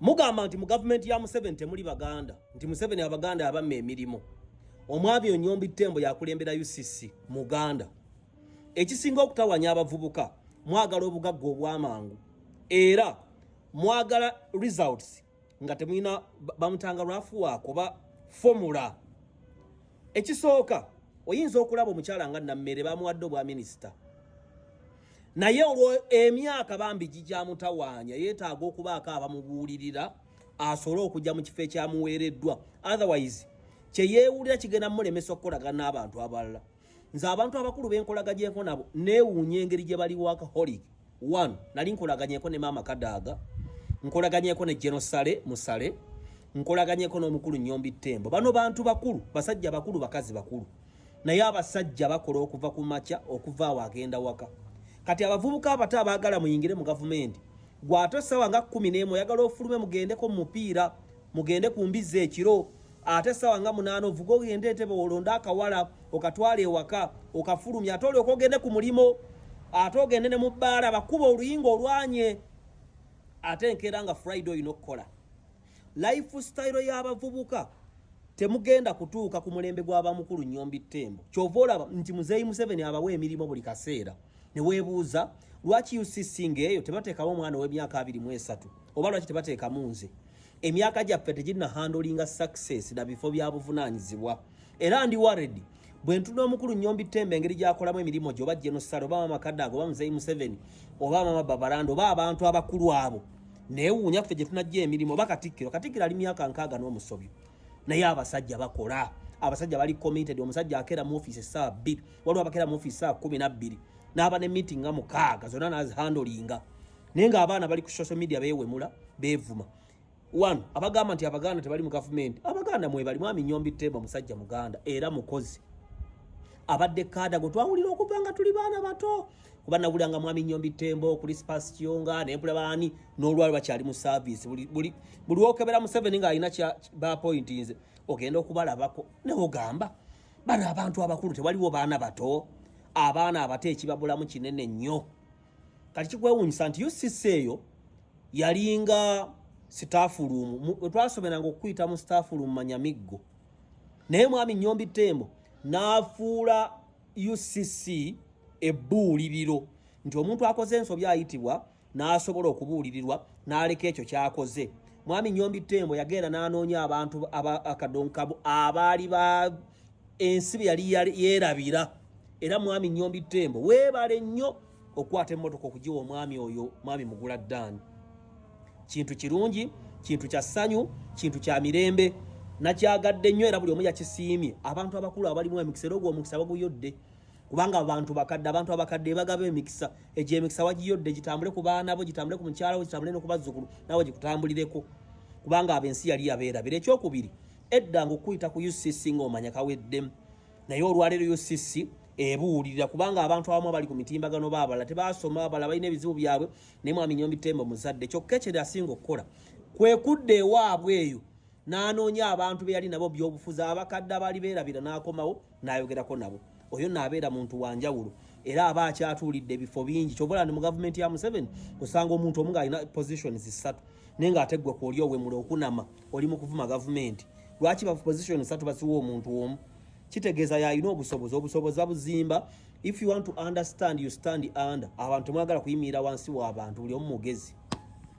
mugamba nti mu government ya Museveni temuli baganda nti Museveni abaganda abamme emirimu omwami Onyombi Tembo yakulembera UCC muganda ekisinga okutawanya abavubuka mwagala obugagga obwamangu era mwagala results nga temwina bamutanga lwafu wako ba formula ekisooka oyinza okulaba omukyala nga Nammere bamuwadde obwa minister naye olwo emyaka bambi gijja mutawanya yeetaaga okubaako abamubuulirira asobole okujja mu kifo ekyamuweereddwa otherwise kyeyeewulira kigenda mulemesa okukolagana n'abantu abalala nze abantu abakulu benkolaganyeko nabo neewuunya engeri gye bali workaholic one nali nkolaganyeko ne maama Kadaaga nkolaganyeko ne Genosale Musale nkolaganyeko n'omukulu Nyombi Tembo bano bantu bakulu basajja bakulu bakazi bakulu naye abasajja bakola okuva ku makya okuva awagenda waka kati abavubuka abato abaagala muyingire mu gavumenti gwate sawa nga 11 oyagala ofulume mugendeko mu mupiira mugende ku mbizi ekiro ate sawa nga 8 ovuga ogende entebe olonda akawala okatwala ewaka okafulumya ate olyoka ogende ku mulimo ate ogende ne mu bbaala bakuba oluyingo olwanye ate enkeera nga Friday oyina okukola lifestyle y'abavubuka temugenda kutuuka ku mulembe gw'abamukulu Nyombi Tembo kyova olaba nti Muzeeyi Museveni abawa emirimu buli kaseera ne weebuuza lwaki UCC ng'eyo tebateekawo omwana w'emyaka 23 oba lwaki tebateekamu nze emyaka gyaffe tegirina handlinga success na bifo bya buvunaanyizibwa era ndi worried bwe ntuna omukulu Nyombi Tembo engeri gy'akolamu emirimu gyo oba Genosale oba Maama Kadaaga oba Muzeeyi Museveni oba Maama Babalanda oba abantu abakulu abo neewuunya ffe gye tunajja emirimu oba Katikkiro ali myaka 60 n'omusobyo naye abasajja bakola abasajja bali committed omusajja akeera mu office saa 2 waliwo abakeera mu office saa 12 n'aba ne meeting nga 6 zonna nazihandlinga naye ng'abaana bali ku social media beewemula beevuma one abagamba nti abaganda tebali mu government abaganda mwe bali mwami Nyombi Tembo musajja muganda era mukozi abadde kada go twawulira okuva nga tuli baana bato kuba nabulanga mwami Nyombi Tembo kuli Spas Kiyonga n'empula baani n'olwali bakyali mu service buli okebera mu 7 nga alina ba point nze ogenda okubalabako ne ogamba bana abantu abakulu tewaliwo baana bato abaana abato ekibabulamu kinene nnyo kati kikwewuunyisa nti UCC eyo yalinga staff room twasomeranga okuyita mu staff room Manyamiggo naye mwami Nyombi Tembo n'afuula UCC ebbuuliriro nti omuntu akoze ensobi ayitibwa n'asobola okubuulirirwa n'aleka ekyo kyakoze mwami Nyombi Tembo yagenda n'anoonya abantu akadonkabu abaali ba ensi yali yeerabira era mwami Nyombi Tembo weebale nnyo okwata emmotoka okugiwa omwami oyo mwami Muguladdaani kintu kirungi kintu kya ssanyu kintu kya mirembe nakyagadde nnyo era buli omu yakisiimye abantu abakulu abalimu emikisa era ogwo omukisa baguyodde kubanga abantu abakadde bagaba emikisa egyo emikisa wagiyodde gitambule ku baana bo gitambule ku mukyala wo gitambule no ku bazzukulu nawe gikutambulireko kubanga abensi yali yabeerabira ekyokubiri edda ng'okuyita ku UCC ng'omanya kaweddemu naye olwaleero UCC ebuulirira kubanga abantu abamu bali ku mitimbagano baabala tebasoma abala balina ebizibu byabwe naye mwami Nyombi Tembo muzadde kyokka ekyo asinga okukola kwe kudda ewaabwe eyo n'anoonya abantu be yali nabo by'obufuzi abakadde abaali beerabira n'akomawo n'ayogerako nabo oyo n'abeera muntu wanjawulo era aba akyatuulidde ebifo bingi kyobola ne mu gavumenti ya Museveni osanga omuntu omu ng'alina positions 3 naye ng'ateggwe ku oli owemula okunama oli mu kuvuma gavumenti lwaki ba positions 3 basiwa omuntu omu kitegeeza yalina obusobozi babuzimba if you want to understand you stand under abantu mwagala kuyimirira wansi w'abantu buli omu mugezi